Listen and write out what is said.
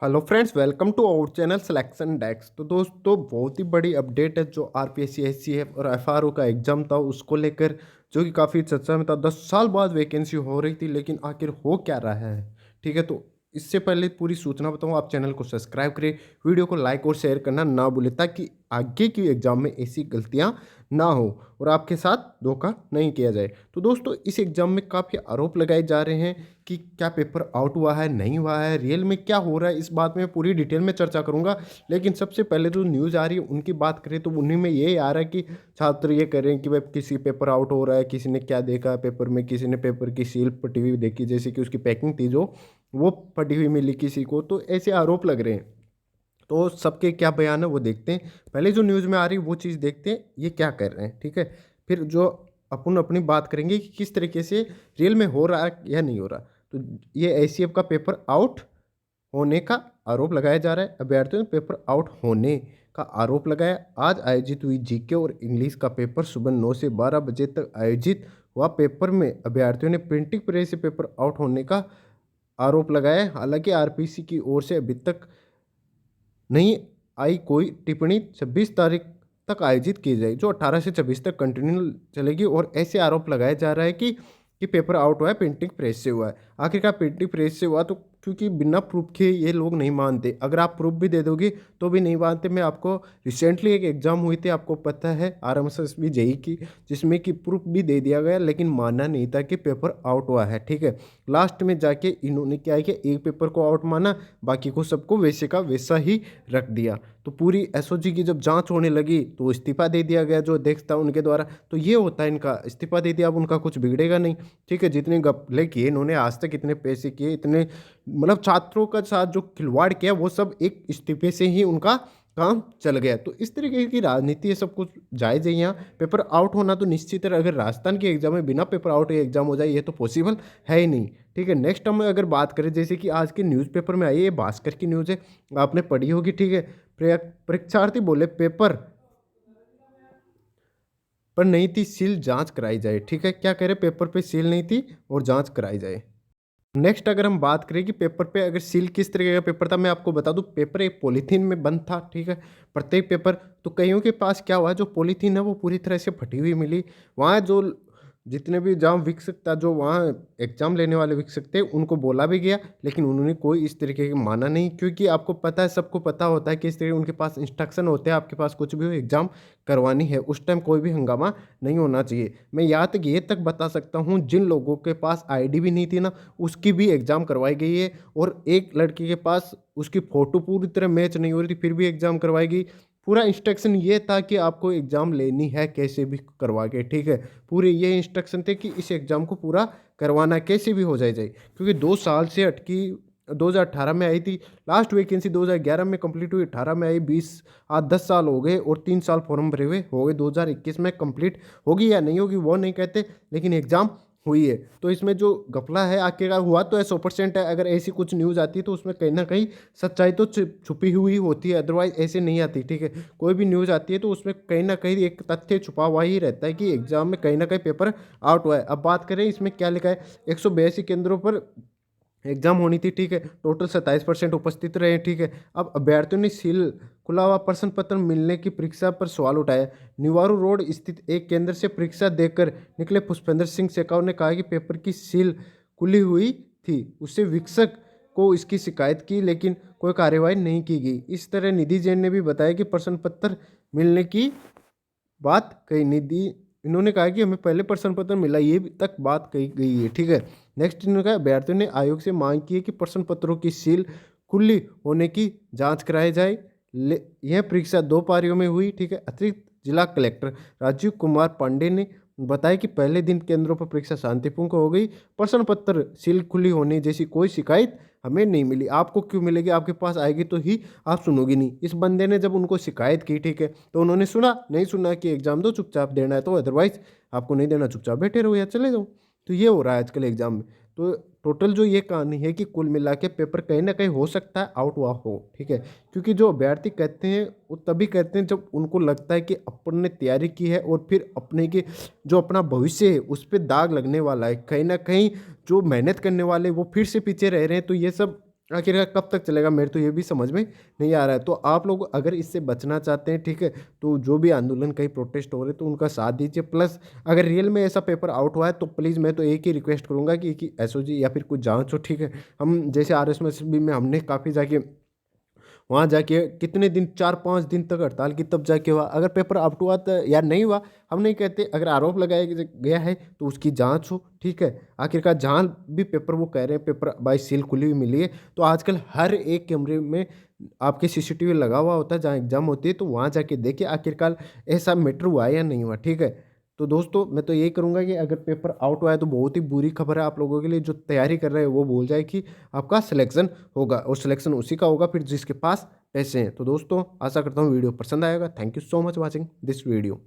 Hello friends, welcome to our channel selection desk. तो दोस्तों, बहुत ही बड़ी अपडेट है जो आरपीएससी, एससीएफ और एफआरओ का एग्जाम था उसको लेकर, जो कि काफ़ी चर्चा में था। 10 साल बाद वैकेंसी हो रही थी, लेकिन आखिर हो क्या रहा है। ठीक है, तो इससे पहले पूरी सूचना बताऊँ, आप चैनल को सब्सक्राइब करें, वीडियो को लाइक और शेयर करना ना भूलें, ताकि आगे की एग्जाम में ऐसी गलतियाँ ना हो और आपके साथ धोखा नहीं किया जाए। तो दोस्तों, इस एग्जाम में काफ़ी आरोप लगाए जा रहे हैं कि क्या पेपर आउट हुआ है, नहीं हुआ है, रियल में क्या हो रहा है। इस बात में पूरी डिटेल में चर्चा करूंगा। लेकिन सबसे पहले जो न्यूज़ आ रही है उनकी बात करें तो उन्हीं में ये आ रहा है कि छात्र ये कह रहे हैं कि भाई किसी पेपर आउट हो रहा है, किसी ने क्या देखा पेपर में, किसी ने पेपर की सील फटी हुई देखी, जैसे कि उसकी पैकिंग थी जो वो फटी हुई मिली किसी को। तो ऐसे आरोप लग रहे हैं। तो सबके क्या बयान है वो देखते हैं। पहले जो न्यूज़ में आ रही है वो चीज़ देखते हैं ये क्या कर रहे हैं। ठीक है, फिर जो अपन अपनी बात करेंगे कि किस तरीके से रियल में हो रहा है या नहीं हो रहा। तो ये एसीएफ का पेपर आउट होने का आरोप लगाया जा रहा है। अभ्यर्थियों ने पेपर आउट होने का आरोप लगाया। आज आयोजित हुई जीके और इंग्लिश का पेपर सुबह 9 से 12 बजे तक आयोजित हुआ। पेपर में अभ्यर्थियों ने प्रिंटिंग प्रेस से पेपर आउट होने का आरोप लगाया है। हालांकि आरपीसी की ओर से अभी तक नहीं आई कोई टिप्पणी। 26 तारीख तक आयोजित की जाएगी, जो 18 से 26 तक कंटिन्यू चलेगी। और ऐसे आरोप लगाया जा रहा है कि पेपर आउट हुआ है, प्रिंटिंग प्रेस से हुआ है। आखिरकार प्रिंटिंग प्रेस से हुआ तो क्योंकि बिना प्रूफ के ये लोग नहीं मानते। अगर आप प्रूफ भी दे दोगे तो भी नहीं मानते। मैं आपको रिसेंटली एक एग्जाम हुई थी, आपको पता है, आरएमएसएस भी जेई की, जिसमें कि प्रूफ भी दे दिया गया लेकिन माना नहीं था कि पेपर आउट हुआ है। ठीक है, लास्ट में जाके इन्होंने क्या है कि एक पेपर को आउट माना, बाकी को सबको वैसे का वैसा ही रख दिया। तो पूरी एसओजी की जब जांच होने लगी तो इस्तीफा दे दिया गया जो अध्यक्ष था उनके द्वारा। तो ये होता है, इनका इस्तीफा दे दिया, अब उनका कुछ बिगड़ेगा नहीं। ठीक है, जितने घपले किए इन्होंने आज तक, इतने पैसे किए, इतने मतलब छात्रों का साथ जो खिलवाड़ किया, वो सब एक इस्तीफे से ही उनका काम चल गया। तो इस तरीके की राजनीति है, सब कुछ जायज़ है। यहाँ पेपर आउट होना तो निश्चित है। अगर राजस्थान के एग्जाम में बिना पेपर आउट एग्जाम हो जाए ये तो पॉसिबल है ही नहीं। ठीक है, नेक्स्ट हम अगर बात करें, जैसे कि आज के न्यूज़पेपर में आई है, भास्कर की न्यूज़ है, आपने पढ़ी होगी। ठीक है, परीक्षार्थी बोले पेपर पर नहीं थी सील, जांच कराई जाए। ठीक है, क्या कह रहे, पेपर पे सील नहीं थी और जांच कराई जाए। नेक्स्ट अगर हम बात करें कि पेपर पे अगर सील किस तरीके का पेपर था, मैं आपको बता दूं, पेपर एक पॉलीथीन में बंद था। ठीक है, प्रत्येक पेपर। तो कईयों के पास क्या हुआ, जो पॉलीथीन है वो पूरी तरह से फटी हुई मिली। वहाँ जो जितने भी एग्जाम विकसित था, जो वहाँ एग्जाम लेने वाले विकसित थे, उनको बोला भी गया, लेकिन उन्होंने कोई इस तरीके की माना नहीं। क्योंकि आपको पता है, सबको पता होता है कि इस तरीके उनके पास इंस्ट्रक्शन होते हैं, आपके पास कुछ भी हो एग्जाम करवानी है उस टाइम कोई भी हंगामा नहीं होना चाहिए। मैं यहाँ तक ये तक बता सकता हूँ, जिन लोगों के पास आईडी भी नहीं थी ना, उसकी भी एग्ज़ाम करवाई गई है। और एक लड़की के पास उसकी फ़ोटो पूरी तरह मैच नहीं हो रही थी, फिर भी एग्ज़ाम करवाई गई। पूरा इंस्ट्रक्शन ये था कि आपको एग्ज़ाम लेनी है कैसे भी करवा के। ठीक है, पूरे ये इंस्ट्रक्शन थे कि इस एग्ज़ाम को पूरा करवाना कैसे भी हो जाए। क्योंकि 2 साल से अटकी, 2018 में आई थी लास्ट वैकेंसी, 2011 में कंप्लीट हुई, 18 में आई, 20 आज 10 साल हो गए और 3 साल फॉर्म भरे हुए हो गए। 2021 में कंप्लीट होगी या नहीं होगी वो नहीं कहते, लेकिन एग्ज़ाम हुई है। तो इसमें जो घपला है आखिरकार हुआ तो है, 100% है। अगर ऐसी कुछ न्यूज़ आती है तो उसमें कहीं ना कहीं सच्चाई तो छुपी हुई होती है, अदरवाइज ऐसे नहीं आती। ठीक है, कोई भी न्यूज़ आती है तो उसमें कहीं ना कहीं एक तथ्य छुपा हुआ ही रहता है कि एग्जाम में कहीं ना कहीं पेपर आउट हुआ है। अब बात करें इसमें क्या लिखा है, 182 केंद्रों पर एग्जाम होनी थी। ठीक है, टोटल 27% उपस्थित रहे। ठीक है, अब अभ्यर्थियों ने सील खुला हुआ प्रश्न पत्र मिलने की परीक्षा पर सवाल उठाया। निवारू रोड स्थित एक केंद्र से परीक्षा देकर निकले पुष्पेंद्र सिंह शेखावत ने कहा कि पेपर की सील खुली हुई थी। उससे शिक्षक को इसकी शिकायत की, लेकिन कोई कार्यवाही नहीं की गई। इस तरह निधि जैन ने भी बताया कि प्रश्न पत्र मिलने की बात कही। निधि इन्होंने कहा कि हमें पहले प्रश्न पत्र मिला, ये तक बात कही गई है। ठीक है, नेक्स्ट इन्होंने कहा अभ्यर्थियों ने आयोग से मांग की है कि प्रश्न पत्रों की सील खुली होने की जांच कराई जाए। यह परीक्षा 2 पारियों में हुई। ठीक है, अतिरिक्त जिला कलेक्टर राजीव कुमार पांडे ने बताया कि पहले दिन केंद्रों पर परीक्षा शांतिपूर्ण हो गई। प्रश्न पत्र सील खुली होने जैसी कोई शिकायत हमें नहीं मिली। आपको क्यों मिलेगी, आपके पास आएगी तो ही आप सुनोगी नहीं। इस बंदे ने जब उनको शिकायत की, ठीक है, तो उन्होंने सुना नहीं, सुना कि एग्जाम दो, चुपचाप देना है तो, अदरवाइज आपको नहीं देना, चुपचाप बैठे रहो या चले जाओ। तो ये हो रहा है आजकल एग्जाम में। तो टोटल जो ये कहानी है कि कुल मिला के पेपर कहीं ना कहीं हो सकता है आउट हुआ हो। ठीक है, क्योंकि जो अभ्यर्थी कहते हैं वो तभी कहते हैं जब उनको लगता है कि अपन ने तैयारी की है और फिर अपने के जो अपना भविष्य है उस पर दाग लगने वाला है। कहीं ना कहीं जो मेहनत करने वाले वो फिर से पीछे रह रहे हैं। तो ये सब आखिरकार कब तक चलेगा, मेरे तो ये भी समझ में नहीं आ रहा है। तो आप लोग अगर इससे बचना चाहते हैं, ठीक है, तो जो भी आंदोलन कहीं प्रोटेस्ट हो रहे तो उनका साथ दीजिए। प्लस अगर रियल में ऐसा पेपर आउट हुआ है तो प्लीज़ मैं तो एक ही रिक्वेस्ट करूँगा कि एसओजी या फिर कुछ जांच हो, ठीक है। हम जैसे आरएसएस में हमने काफ़ी जाके वहाँ जाके कितने दिन, 4-5 दिन तक हड़ताल की, तब जाके हुआ। अगर पेपर आउट हुआ तो यार नहीं हुआ, हम नहीं कहते। अगर आरोप लगाया गया है तो उसकी जांच हो, ठीक है। आखिरकार जहाँ भी पेपर वो कह रहे हैं पेपर बाय सील खुली हुई मिली है, तो आजकल हर एक कैमरे में आपके सीसीटीवी लगा हुआ होता है जहाँ एग्जाम होती है, तो वहाँ जाके देखिए आखिरकार ऐसा मैटर हुआ है या नहीं हुआ, ठीक है। तो दोस्तों मैं तो यही करूँगा कि अगर पेपर आउट हुआ है तो बहुत ही बुरी खबर है आप लोगों के लिए। जो तैयारी कर रहे हैं वो भूल जाए कि आपका सिलेक्शन होगा, और सिलेक्शन उसी का होगा फिर जिसके पास पैसे हैं। तो दोस्तों आशा करता हूँ वीडियो पसंद आएगा। Thank you so much watching this video.